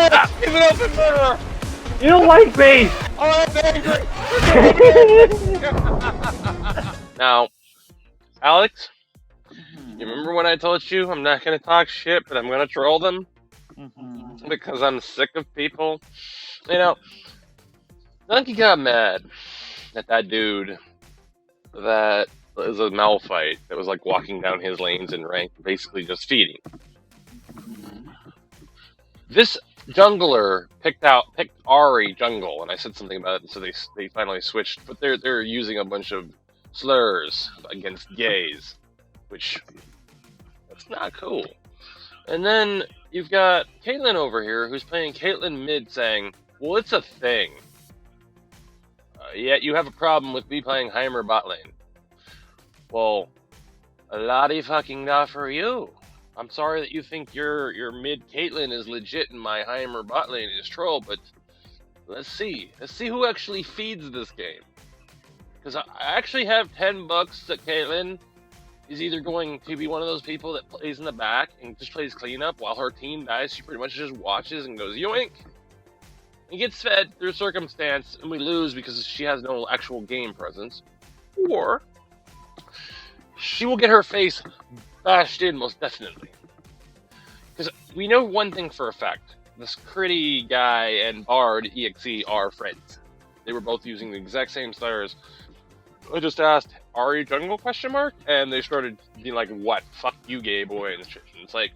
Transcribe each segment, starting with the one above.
He's an open murderer! You don't like me! Oh, I'm angry! Now, Alex, you remember when I told you I'm not gonna talk shit, but I'm gonna troll them? Because I'm sick of people? You know, Dunkey got mad at that dude that was a Malphite that was like walking down his lanes in rank, basically just feeding. This jungler picked Ari jungle, and I said something about it, and so they finally switched. But they're using a bunch of slurs against gays, which that's not cool. And then you've got Caitlyn over here who's playing Caitlyn mid, saying, "Well, it's a thing." Yet you have a problem with me playing Heimer bot lane. Well, a lottie fucking da for you. I'm sorry that you think your mid Caitlyn is legit and my Heimer bot lane is troll, but let's see who actually feeds this game. Because I actually have $10 that Caitlyn is either going to be one of those people that plays in the back and just plays cleanup while her team dies. She pretty much just watches and goes yoink. And gets fed through circumstance, and we lose because she has no actual game presence. Or she will get her face bashed in, most definitely. Because we know one thing for a fact. This Critty guy and Bard EXE are friends. They were both using the exact same stars. I just asked, Ari jungle question mark? And they started being like, what? Fuck you, gay boy. And shit. And it's like,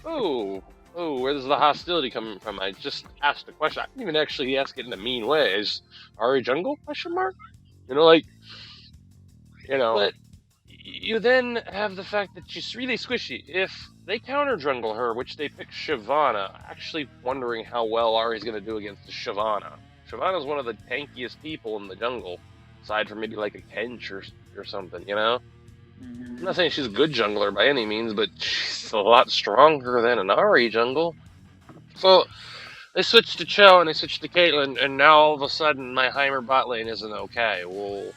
oh, where's the hostility coming from? I just asked a question. I didn't even actually ask it in a mean way. Is Ari jungle question mark? You know, like, you know. But you then have the fact that she's really squishy. If they counter jungle her, which they pick Shyvana, actually wondering how well Ari's going to do against the Shyvana. Shyvana's one of the tankiest people in the jungle, aside from maybe like a Kench or something, you know? I'm not saying she's a good jungler by any means, but she's a lot stronger than an Ari jungle. So they switched to Cho and they switched to Caitlyn, and now all of a sudden my Heimer bot lane isn't okay. Well,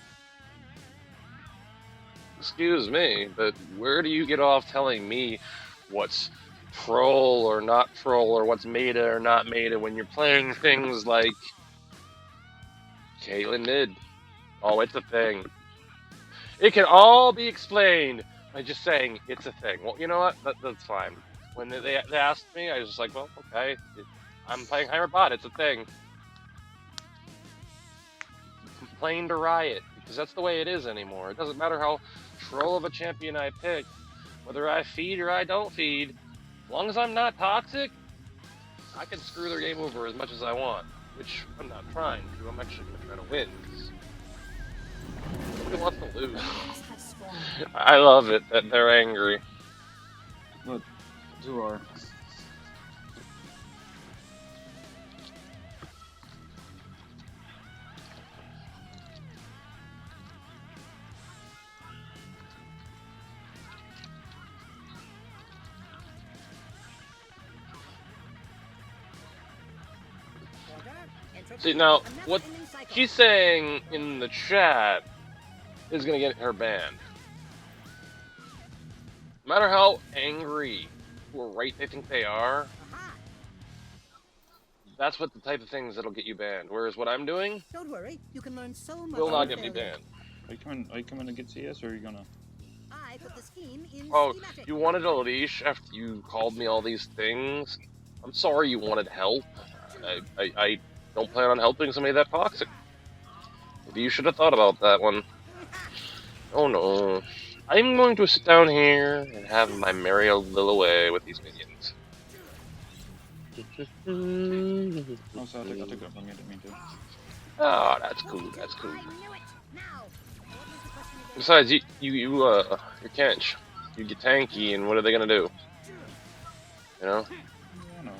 excuse me, but where do you get off telling me what's troll or not troll or what's meta or not meta when you're playing things like Caitlyn mid? Oh, it's a thing. It can all be explained by just saying it's a thing. Well, you know what? That's fine. When they asked me, I was just like, well, okay. I'm playing Heimer bot. It's a thing. Complain to Riot, because that's the way it is anymore. It doesn't matter how troll of a champion I pick, whether I feed or I don't feed. As long as I'm not toxic, I can screw their game over as much as I want. Which I'm not trying to. I'm actually going to try to win. Nobody wants to lose. I love it that they're angry. Look, who are? See, now, what she's saying in the chat is going to get her banned. No matter how angry or right they think they are, that's what the type of things that'll get you banned. Whereas what I'm doing, don't worry, you can learn so much. Will not get me banned. Are you coming to get CS, or are you gonna? I put the scheme in Oh, schematic. you wanted a leash after you called me all these things? I'm sorry you wanted help. I don't plan on helping somebody that toxic. Maybe you should have thought about that one. Oh no. I'm going to sit down here and have my merry old little way with these minions. Oh, so I took it up on me, didn't mean to. Oh, that's cool, that's cool. Besides, you're Kench. You get tanky, and what are they gonna do? You know?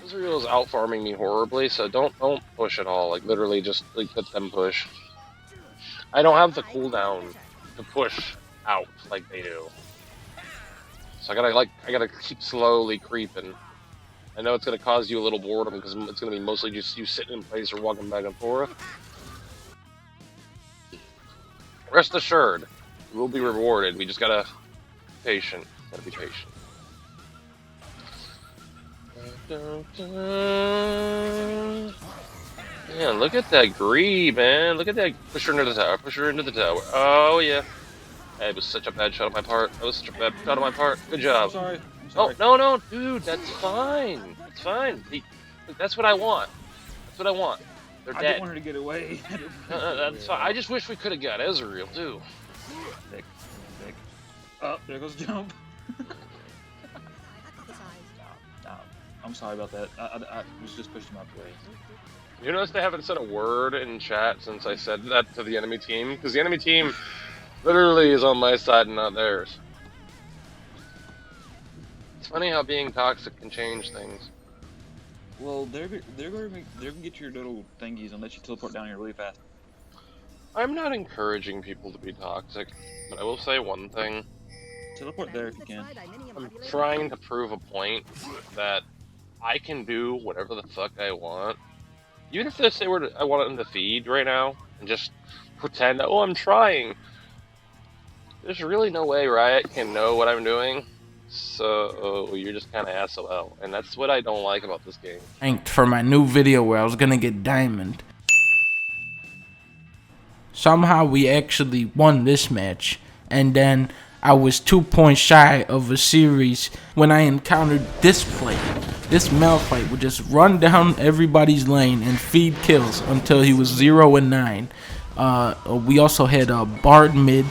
Israel's out farming me horribly, so don't push at all. Like literally, just like let them push. I don't have the cooldown to push out like they do, so I gotta keep slowly creeping. I know it's gonna cause you a little boredom because it's gonna be mostly just you sitting in place or walking back and forth. Rest assured, you will be rewarded. We just gotta be patient. Gotta be patient. Man, look at that greed, man. Look at that. Push her into the tower. Push her into the tower. Oh, yeah. That was such a bad shot on my part. That was such a bad shot on my part. Good I'm job. sorry. I'm Oh, sorry. no, dude. That's fine. It's fine. That's what I want. That's what I want. They're I dead. didn't want her to get away. That's fine. I just wish we could have got Ezreal, too. Sick. Sick. Oh, there goes jump. I'm sorry about that. I was just pushing him out the way. You notice they haven't said a word in chat since I said that to the enemy team? Because the enemy team literally is on my side and not theirs. It's funny how being toxic can change things. Well, they're gonna get your little thingies and let you teleport down here really fast. I'm not encouraging people to be toxic, but I will say one thing. Teleport there if you can. I'm trying to prove a point that I can do whatever the fuck I want. Even if they say I want them to feed right now and just pretend, oh, I'm trying. There's really no way Riot can know what I'm doing, so you're just kind of SOL, and that's what I don't like about this game. Ranked for my new video where I was gonna get diamond. Somehow we actually won this match, and then I was 2 points shy of a series when I encountered this player. This Malphite would just run down everybody's lane and feed kills until he was 0 and 9. We also had a Bard mid.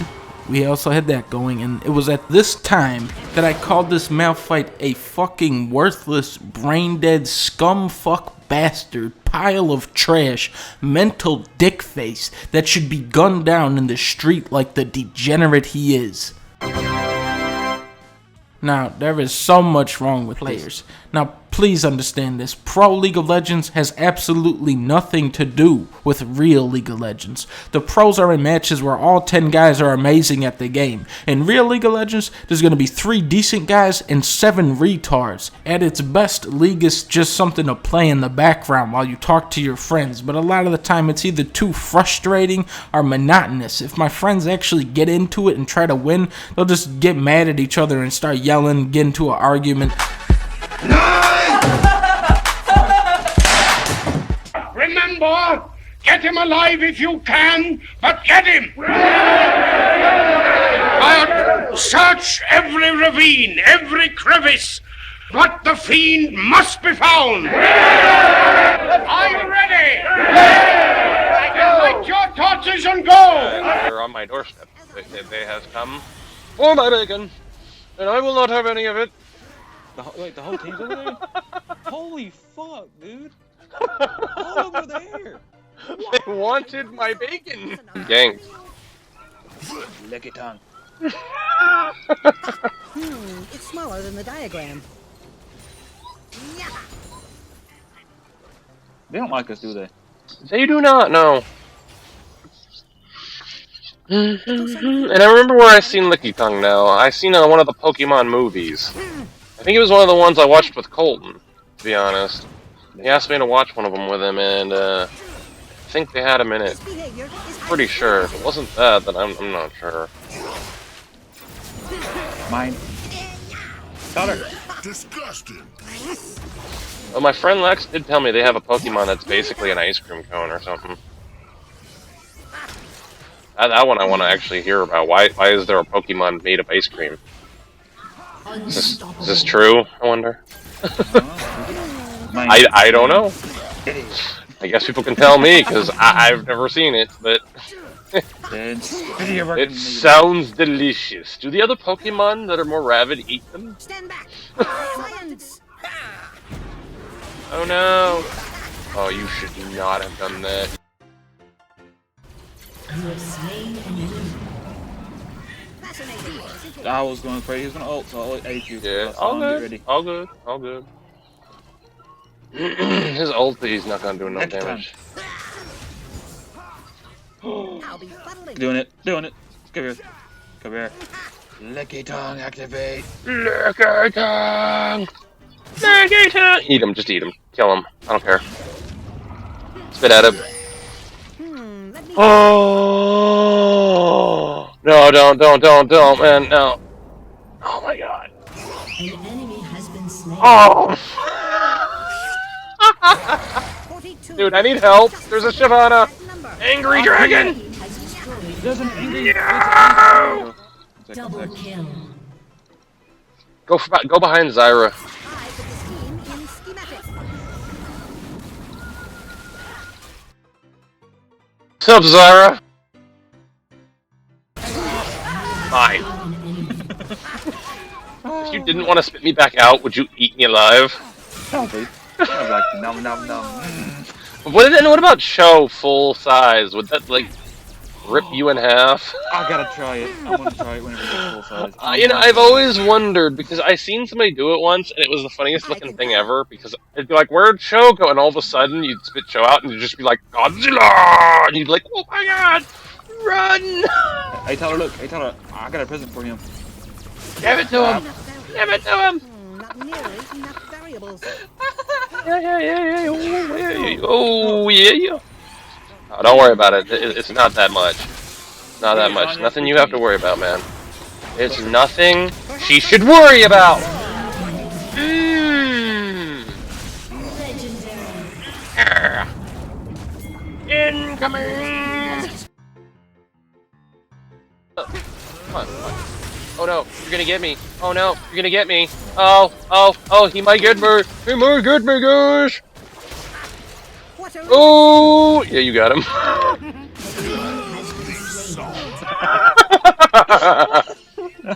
We also had that going, and it was at this time that I called this Malphite a fucking worthless, brain-dead, scum-fuck bastard, pile of trash, mental dick face that should be gunned down in the street like the degenerate he is. Now, there is so much wrong with players. Now, please understand this. Pro League of Legends has absolutely nothing to do with real League of Legends. The pros are in matches where all 10 guys are amazing at the game. In real League of Legends, there's going to be 3 decent guys and 7 retards. At its best, League is just something to play in the background while you talk to your friends, but a lot of the time it's either too frustrating or monotonous. If my friends actually get into it and try to win, they'll just get mad at each other and start yelling, get into an argument. Remember, get him alive if you can, but get him! Search every ravine, every crevice, but the fiend must be found! Are you ready? I can light your torches and go! They're on my doorstep. They have come for my bacon, and I will not have any of it. Wait, the whole team's over there? Holy fuck, dude! All over there! They wanted my bacon. Ganked. Lick it tongue. It's smaller than the diagram. They don't like us, do they? They do not know. And I remember where I seen Licky Tongue now. I seen it on one of the Pokemon movies. I think it was one of the ones I watched with Colton, to be honest. He asked me to watch one of them with him, and I think they had him in it. Pretty sure. If it wasn't that, then I'm not sure. Mine. Got her. Disgusting. Well, my friend Lex did tell me they have a Pokemon that's basically an ice cream cone or something. That one I want to actually hear about. Why is there a Pokemon made of ice cream? Is this true, I wonder? I don't know. I guess people can tell me, because I've never seen it, but... It sounds delicious. Do the other Pokemon that are more rabid eat them? Stand back! Oh no! Oh, you should not have done that. I was going crazy. He was going to ult, so I'll ate you. Yeah, So all get good, ready. all good, all good. His ulti's not gonna do no Next damage. I'll be fuddling. Doing it. Come here. Come here. Licky tongue activate. Licky tongue! Licky tongue! Eat him, just eat him. Kill him. I don't care. Spit at him. Let me Oh no! Don't, man, no! Oh my god! An enemy has been slain. Oh! 42. Dude, I need help. There's a Shyvana. That number. Angry dragon. There's an angry. No! Double kill. Go behind Zyra. I put the scheme in schematic. What's up, Zyra? Fine. If you didn't want to spit me back out, would you eat me alive? Probably. I was like, nom nom nom. What about Cho full size? Would that like rip you in half? I gotta try it. I'm gonna try it whenever it's full size. You know, I've always wondered because I seen somebody do it once, and it was the funniest looking thing ever. Because it'd be like, "Where'd Cho go?" And all of a sudden, you'd spit Cho out, and you'd just be like, "Godzilla!" And you'd be like, "Oh my god, run!" Hey Tyler, look. Hey Tyler, I got a present for him. Give it to him! Give it to him! Not nearly enough variables. Yeah. Oh yeah. Oh, don't worry about it. It's not that much. Not that much. Nothing you have to worry about, man. It's nothing she should worry about. Incoming. Come on. Oh no, you're gonna get me. Oh no, you're gonna get me. Oh, he might get me. He might get me, guys. What a Oh, yeah, you got him.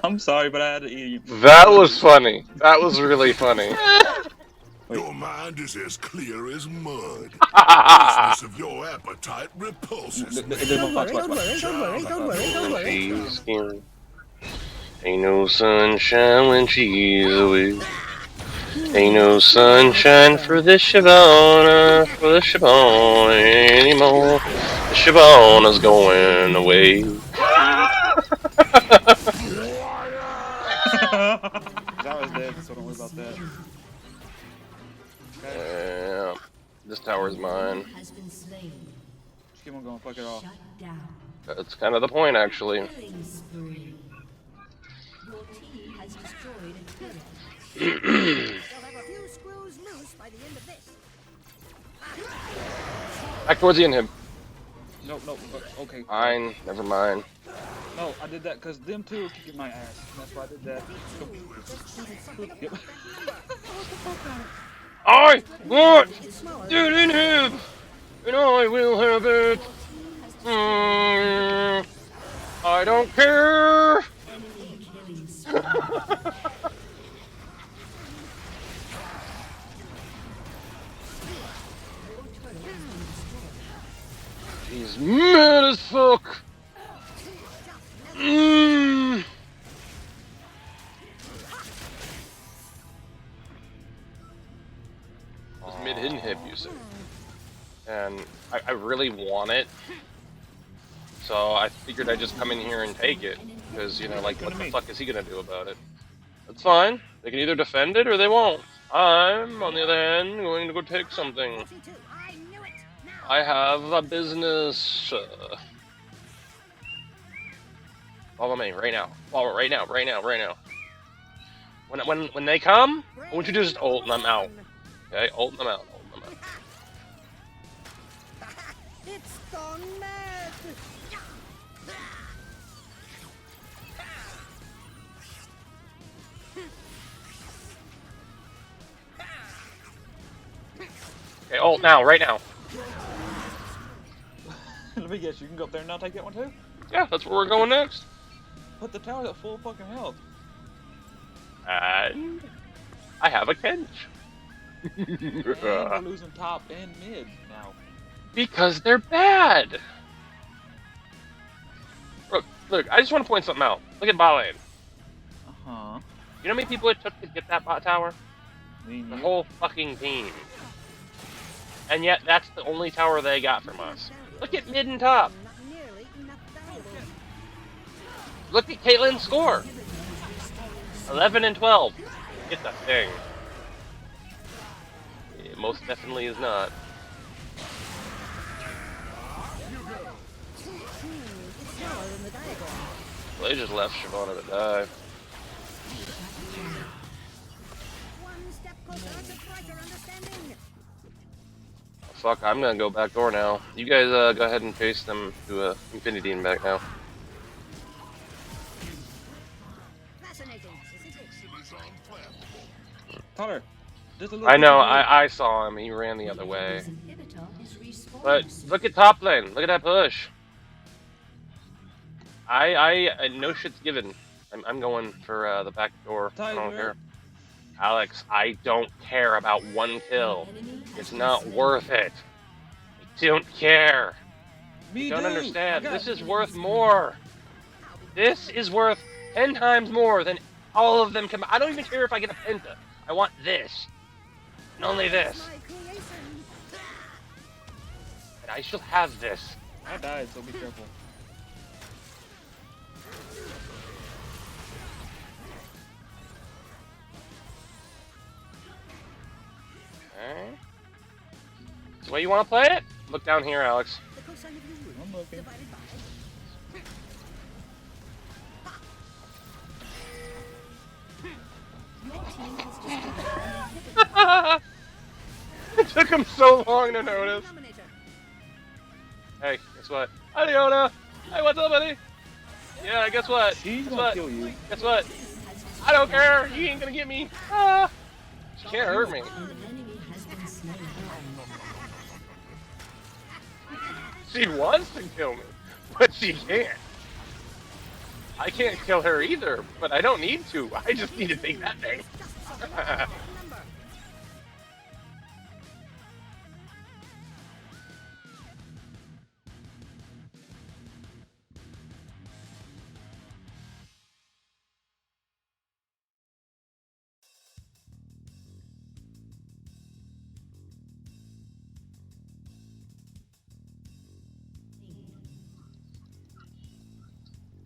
I'm sorry, but I had to eat you. That was funny. That was really funny. Your mind is as clear as mud. Business of your appetite repulses me. Don't worry, don't worry, don't worry, don't worry, don't worry. She's skin. Ain't no sunshine when she's away. Ain't no sunshine for the Shyvana, anymore. The Shyvana's going away. Zyra's dead, so don't worry about that. Yeah, this tower's mine. Has been slain. Just keep on going, fuck it off. Shut down. That's kind of the point, actually. Killing spree. Your team has destroyed a turret. You'll have a few screws loose by the end of this. Back towards the end, him. No, okay. Fine, never mind. No, I did that because them two kicking my ass. That's why I did that. Yep. I want It's smaller. it in him, and I will have it. I don't care. Enemy killing spree. He's mad as fuck. Was mid inhib, you say? And I really want it. So I figured I'd just come in here and take it. Because, you know, like, what the fuck is he gonna do about it? That's fine. They can either defend it or they won't. I'm, on the other hand, going to go take something. 42. I knew it. Now. I have a business. Follow me right now. Follow right now. When they come, I want you to just ult them out. Okay, ult them out. It's gone mad. Okay, ult now, right now. Let me guess, you can go up there and not take that one too? Yeah, that's where we're going next. But the tower's at full fucking health. And I have a Kench. And we're losing top and mid now. Because they're bad. Look, I just want to point something out. Look at bot lane. Uh-huh. You know how many people it took to get that bot tower? Me and The you. whole fucking team. And yet, that's the only tower they got from us. Look at mid and top. Not nearly enough variables. Look at Caitlyn's score. 11 and 12. Get the thing. It most definitely is not. It's smaller than the diagram. Well, they just left Shyvana to die. One step closer to brighter understanding. fuck, I'm gonna go back door now. You guys go ahead and chase them to infinity and back now. Fascinating, isn't it? Connor, there's a little I know, picture of I saw him. He ran the other way. His inhibitor is respawning But soon. look at top lane. Look at that push. No shit's given. I'm going for the back door. I don't Tiger. care. Alex, I don't care about one kill. Enemy has It's been not slain. worth it. I don't care. Me You don't too. understand. I got This is worth more. This is worth 10 times more than all of them combined. I don't even care if I get a penta. I want this. And only this. My creation. And I shall have this. I died, so be careful. Okay. Is the way you want to play it? Look down here, Alex. The cosine of your root I'm looking. divided by. Your team has destroyed an inhibitor. It took him so long to notice. Denominator. Hey, guess what? Hi, Leona. Hey, what's up, buddy? Yeah, guess what? She's Guess gonna what? kill you. Guess what? I don't care. You ain't gonna get me. Ah, she can't hurt me. An enemy has been slain. She wants to kill me, but she can't. I can't kill her either, but I don't need to. I just need to take that thing. Number.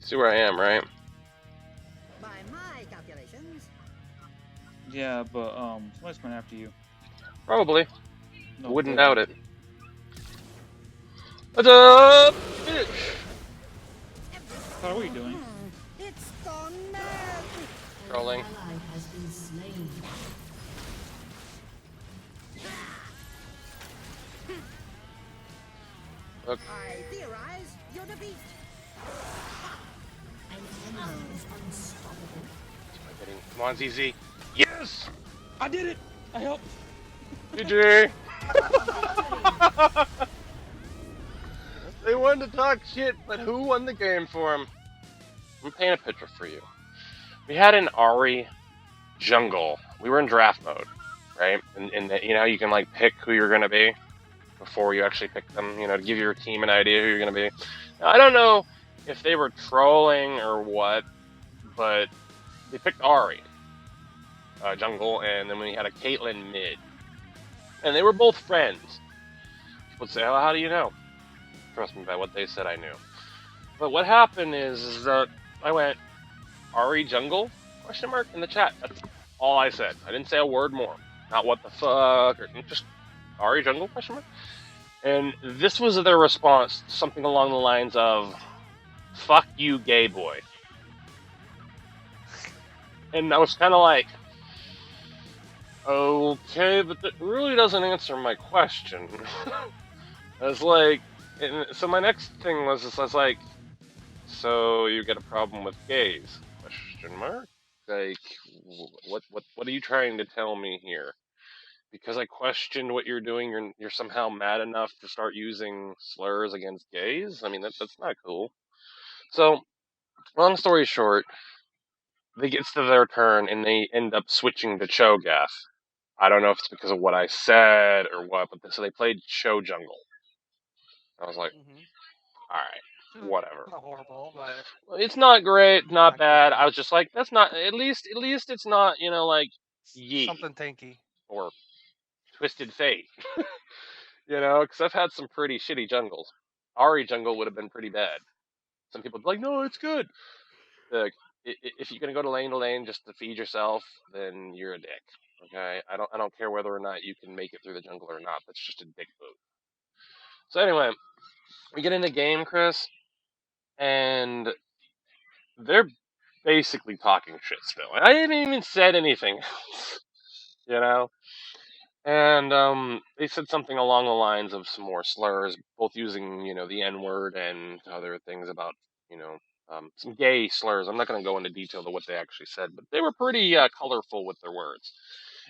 See where I am, right? By my calculations. Yeah, but somebody's coming after you. Probably. No, Wouldn't they're- doubt it. What's up, bitch? Connor, what are you doing? It's gone mad. Trolling. An ally has been slain. Look. I theorize your defeat. An enemy is unstoppable. Come on, ZZ. Yes! I did it! I helped! GG! They wanted to talk shit, but who won the game for him? I'm painting a picture for you. We had an Ari jungle. We were in draft mode, right? And you know how you can like pick who you're gonna be before you actually pick them. You know, to give your team an idea who you're gonna be. Now, I don't know if they were trolling or what, but they picked Ari jungle, and then we had a Caitlyn mid, and they were both friends. People would say, "Oh, how do you know?" Trust me, by what they said, I knew. But what happened is that I went Ari jungle ? In the chat. That's all I said. I didn't say a word more. Not what the fuck, or just Ari jungle ? And this was their response, something along the lines of, "Fuck you, gay boy." And I was kind of like, okay, but that really doesn't answer my question. I was like, so my next thing was, I was like, so you get a problem with gays? ? Like, what are you trying to tell me here? Because I questioned what you're doing, you're somehow mad enough to start using slurs against gays? I mean, that's not cool. So, long story short, they gets to their turn and they end up switching to Cho'Gath. I don't know if it's because of what I said or what, but so they played Cho jungle. I was like, all right, whatever. Not horrible, but It's not great, not Not bad. great. I was just like, that's not. At least it's not, like Yi something tanky. or Twisted Fate. Because I've had some pretty shitty jungles. Ari jungle would have been pretty bad. Some people would be like, no, it's good. Like, if you're gonna go to lane just to feed yourself, then you're a dick. Okay, I don't care whether or not you can make it through the jungle or not. That's just a dick move. So anyway, we get in the game, Chris, and they're basically talking shit still. And I haven't even said anything else, And they said something along the lines of some more slurs, both using the N word and other things about some gay slurs. I'm not going to go into detail to what they actually said, but they were pretty colorful with their words.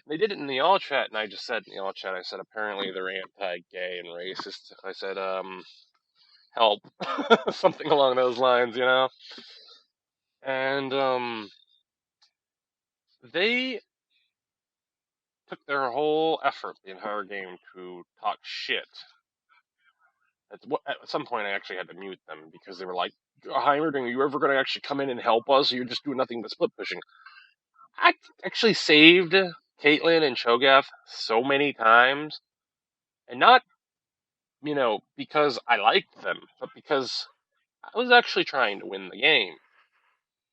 And they did it in the all chat, and I just said in the all chat, I said apparently they're anti-gay and racist. I said help, something along those lines, And they took their whole effort the entire game to talk shit. At some point, I actually had to mute them because they were like, Heimerdinger, are you ever going to actually come in and help us? Or you're just doing nothing but split pushing. I actually saved Caitlyn and Cho'Gath so many times. And not, because I liked them, but because I was actually trying to win the game.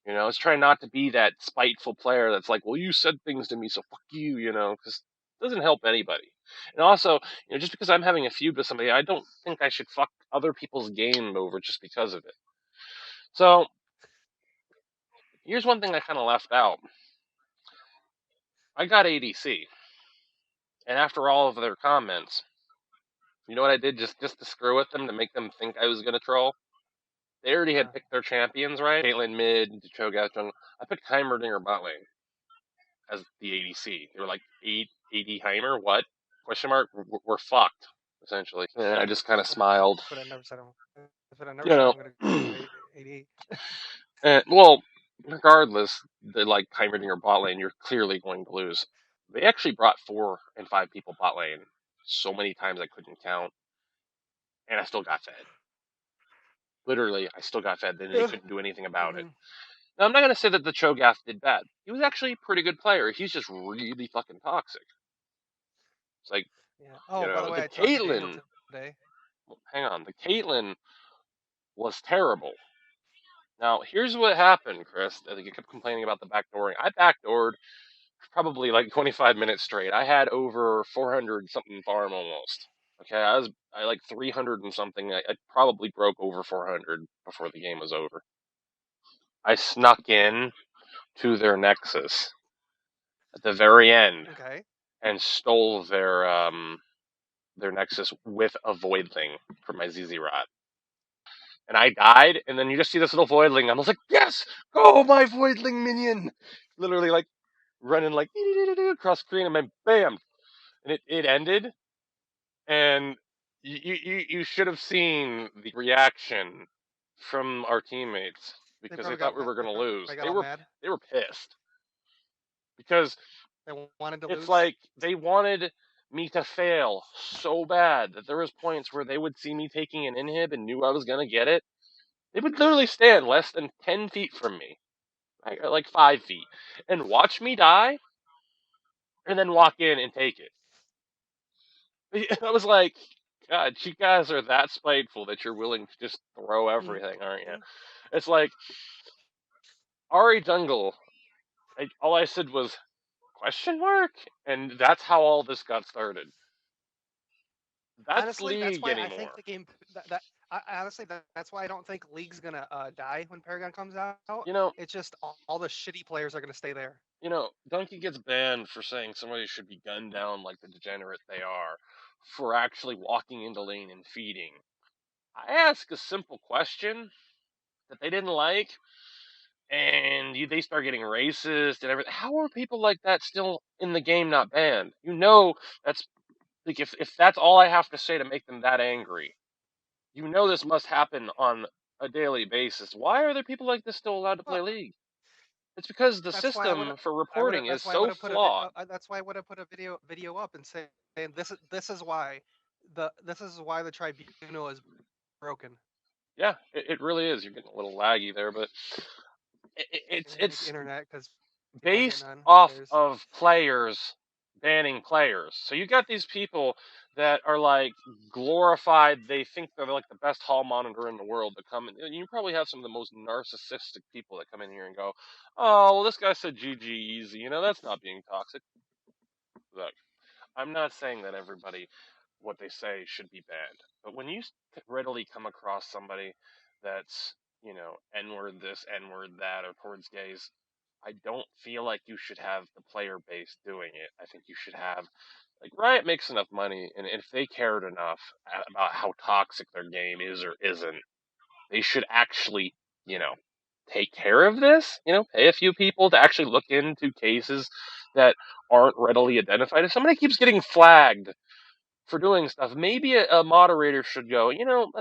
I was trying not to be that spiteful player that's like, well, you said things to me, so fuck you, because it doesn't help anybody. And also, just because I'm having a feud with somebody, I don't think I should fuck other people's game over just because of it. So, here's one thing I kind of left out. I got ADC. And after all of their comments, you know what I did just to screw with them, to make them think I was going to troll? They already had picked their champions, right? Caitlyn mid, Cho'Gath jungle. I picked Heimerdinger bot lane as the ADC. They were like, AD Heimer? What? Question mark? We're fucked, essentially. And I just kind of smiled. But I never said I'm. But I never You said know. I'm gonna go AD. And, well, regardless, the like Heimerdinger bot lane, you're clearly going to lose. They actually brought 4 and 5 people bot lane so many times I couldn't count, and I still got fed. Literally, I still got fed, and they couldn't do anything about it. Now, I'm not going to say that the Cho'Gath did bad. He was actually a pretty good player. He's just really fucking toxic. It's like, Yeah. Oh, by the way, the I talked to Daniel Caitlyn. today. Hang on, the Caitlyn was terrible. Now, here's what happened, Chris. I think you kept complaining about the backdooring. I backdoored probably like 25 minutes straight. I had over 400 something farm almost. Okay, I like 300 and something. I probably broke over 400 before the game was over. I snuck in to their nexus at the very end and stole their nexus with a voidling from my ZZ Rod. And I died, and then you just see this little voidling. I was like, yes, go my voidling minion! Literally like running like across screen, and then bam, and it ended. And you should have seen the reaction from our teammates because they thought we were going to lose. They were pissed because they wanted to it's lose. like they wanted me to fail so bad that there was points where they would see me taking an inhib and knew I was going to get it. They would literally stand less than 10 feet from me, like 5 feet, and watch me die, and then walk in and take it. I was like, God, you guys are that spiteful that you're willing to just throw everything, aren't you? It's like, Ari Jungle, all I said was, question mark? And that's how all this got started. That's honestly, League that's why anymore. I think the game. Honestly, that's why I don't think League's gonna die when Paragon comes out. It's just all the shitty players are gonna stay there. Dunkey gets banned for saying somebody should be gunned down like the degenerate they are, for actually walking into lane and feeding. I ask a simple question that they didn't like, and they start getting racist and everything. How are people like that still in the game, not banned? That's like, if that's all I have to say to make them that angry, this must happen on a daily basis. Why are there people like this still allowed to play League? It's because the system for reporting is so flawed. That's why I would have put a video up and saying this is why the tribunal is broken. Yeah, it really is. You're getting a little laggy there, but it's internet because based off of players banning players. So you got these people that are like glorified. They think they're like the best hall monitor in the world to come in. You probably have some of the most narcissistic people that come in here and go, "Oh, well, this guy said GG easy." That's not being toxic. Look, I'm not saying that everybody, what they say should be banned, but when you readily come across somebody that's N-word this, N-word that, or towards gays, I don't feel like you should have the player base doing it. I think you should have, like, Riot makes enough money, and if they cared enough about how toxic their game is or isn't, they should actually, take care of this. Pay a few people to actually look into cases that aren't readily identified. If somebody keeps getting flagged for doing stuff, maybe a moderator should go,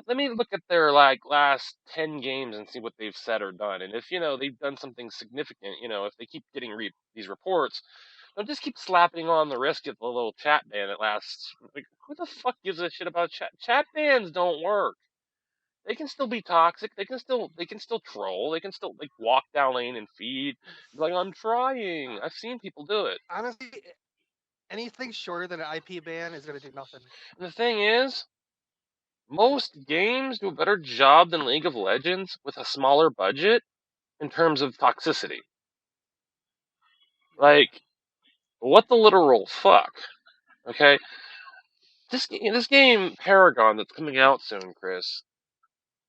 let me look at their last 10 games and see what they've said or done. And if, they've done something significant, if they keep getting these reports, don't just keep slapping on the wrist at the little chat ban that lasts. Like, who the fuck gives a shit about chat? Chat bans don't work. They can still be toxic. They can still troll. They can still walk down lane and feed. Like, I'm trying. I've seen people do it. Honestly, anything shorter than an IP ban is gonna do nothing. And the thing is, most games do a better job than League of Legends with a smaller budget in terms of toxicity. Like, what the literal fuck? Okay? This game, Paragon, that's coming out soon, Chris,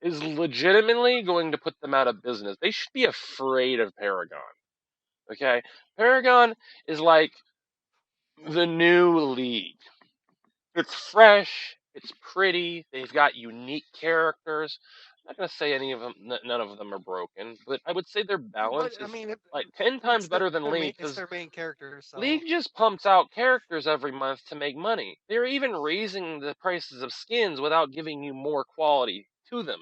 is legitimately going to put them out of business. They should be afraid of Paragon. Okay? Paragon is like the new League. It's fresh, it's pretty, they've got unique characters. I'm not going to say none of them are broken, but I would say their balance is 10 times better than League. It's their main characters. So. League just pumps out characters every month to make money. They're even raising the prices of skins without giving you more quality to them.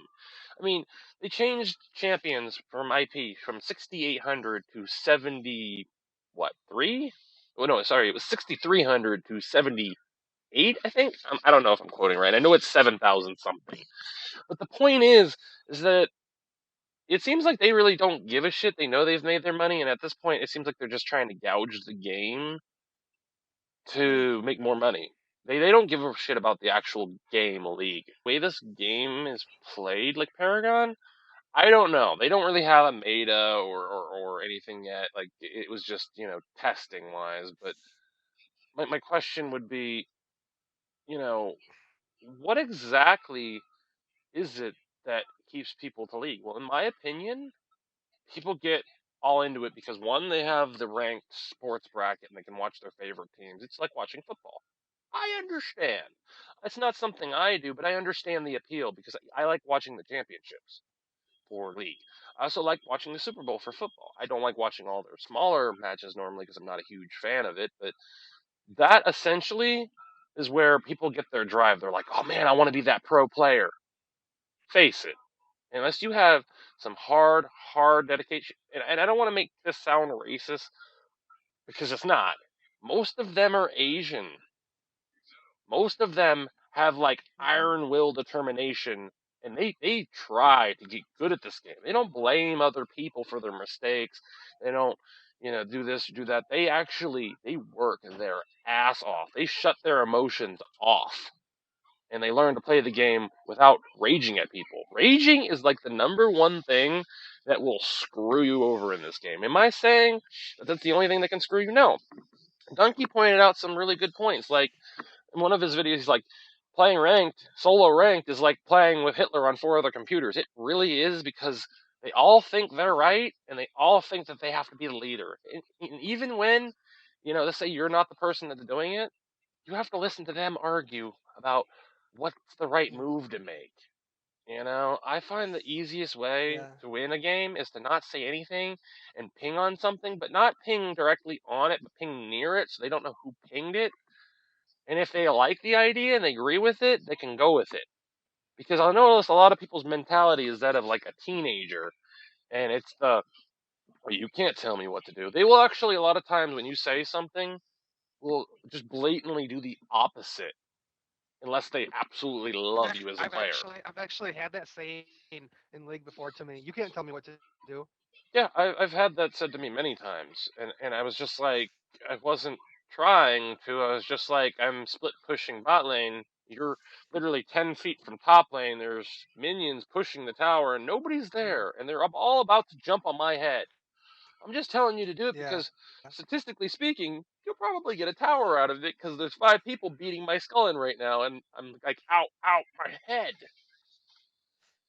I mean, they changed champions from IP from 6,800 to 3? Oh no, sorry, it was 6,300 to 78, I think. I don't know if I'm quoting right. I know it's 7,000 something. But the point is that it seems like they really don't give a shit. They know they've made their money, and at this point, it seems like they're just trying to gouge the game to make more money. They don't give a shit about the actual game League. The way this game is played, like Paragon, I don't know. They don't really have a meta or anything yet. Like, it was just, testing wise. But my question would be, what exactly is it that keeps people to League? Well, in my opinion, people get all into it because, one, they have the ranked sports bracket and they can watch their favorite teams. It's like watching football. I understand. It's not something I do, but I understand the appeal because I like watching the championships for League. I also like watching the Super Bowl for football. I don't like watching all their smaller matches normally because I'm not a huge fan of it, but that essentially is where people get their drive. They're like, oh man, I want to be that pro player. Face it. Unless you have some hard dedication, and I don't want to make this sound racist, because it's not. Most of them are Asian. Most of them have iron will determination, and they try to get good at this game. They don't blame other people for their mistakes. They don't, do this, do that. They work their ass off. They shut their emotions off. And they learn to play the game without raging at people. Raging is the number one thing that will screw you over in this game. Am I saying that that's the only thing that can screw you? No. Dunkey pointed out some really good points. Like, in one of his videos, he's like, playing ranked, solo ranked, is like playing with Hitler on 4 other computers. It really is, because they all think they're right, and they all think that they have to be the leader. And even when, let's say you're not the person that's doing it, you have to listen to them argue about what's the right move to make. I find the easiest way to win a game is to not say anything and ping on something, but not ping directly on it, but ping near it so they don't know who pinged it. And if they like the idea and they agree with it, they can go with it. Because I notice a lot of people's mentality is that of a teenager, and it's well, you can't tell me what to do. They will actually, a lot of times when you say something, will just blatantly do the opposite. Unless they absolutely love you as a player. I've actually had that saying in League before to me. You can't tell me what to do. Yeah, I've had that said to me many times, and I was just like, I wasn't trying to. I was just like, I'm split pushing bot lane. You're literally 10 feet from top lane. There's minions pushing the tower, and nobody's there, and they're all about to jump on my head. I'm just telling you to do it because, statistically speaking, you'll probably get a tower out of it because there's 5 people beating my skull in right now, and I'm like, ow, my head.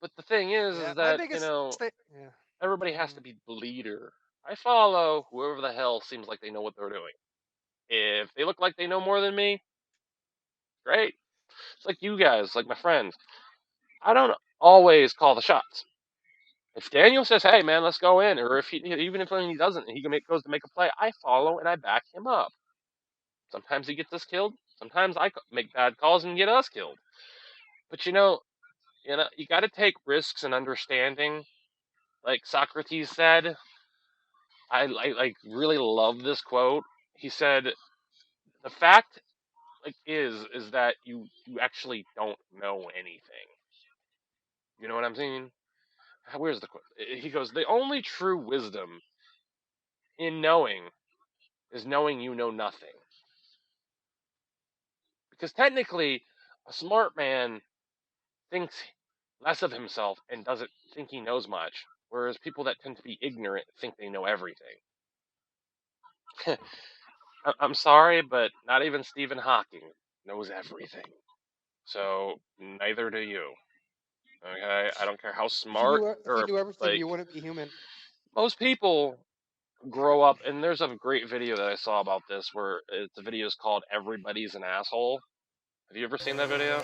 But the thing is that, everybody has to be the leader. I follow whoever the hell seems like they know what they're doing. If they look like they know more than me, great. It's like you guys, like my friends. I don't always call the shots. If Daniel says, "Hey, man, let's go in," or if even if he doesn't, and he goes to make a play, I follow and I back him up. Sometimes he gets us killed. Sometimes I make bad calls and get us killed. But you got to take risks and understanding. Like Socrates said, I like really love this quote. He said, "The fact is that you actually don't know anything." You know what I'm saying? Where's the quote? He goes, "The only true wisdom in knowing is knowing you know nothing." Because technically, a smart man thinks less of himself and doesn't think he knows much, whereas people that tend to be ignorant think they know everything. I'm sorry, but not even Stephen Hawking knows everything. So neither do you. Okay, I don't care how smart If you or knew everything, like you wouldn't be human. most people grow up, and there's a great video that I saw about this where the video is called "Everybody's an Asshole." Have you ever seen that video?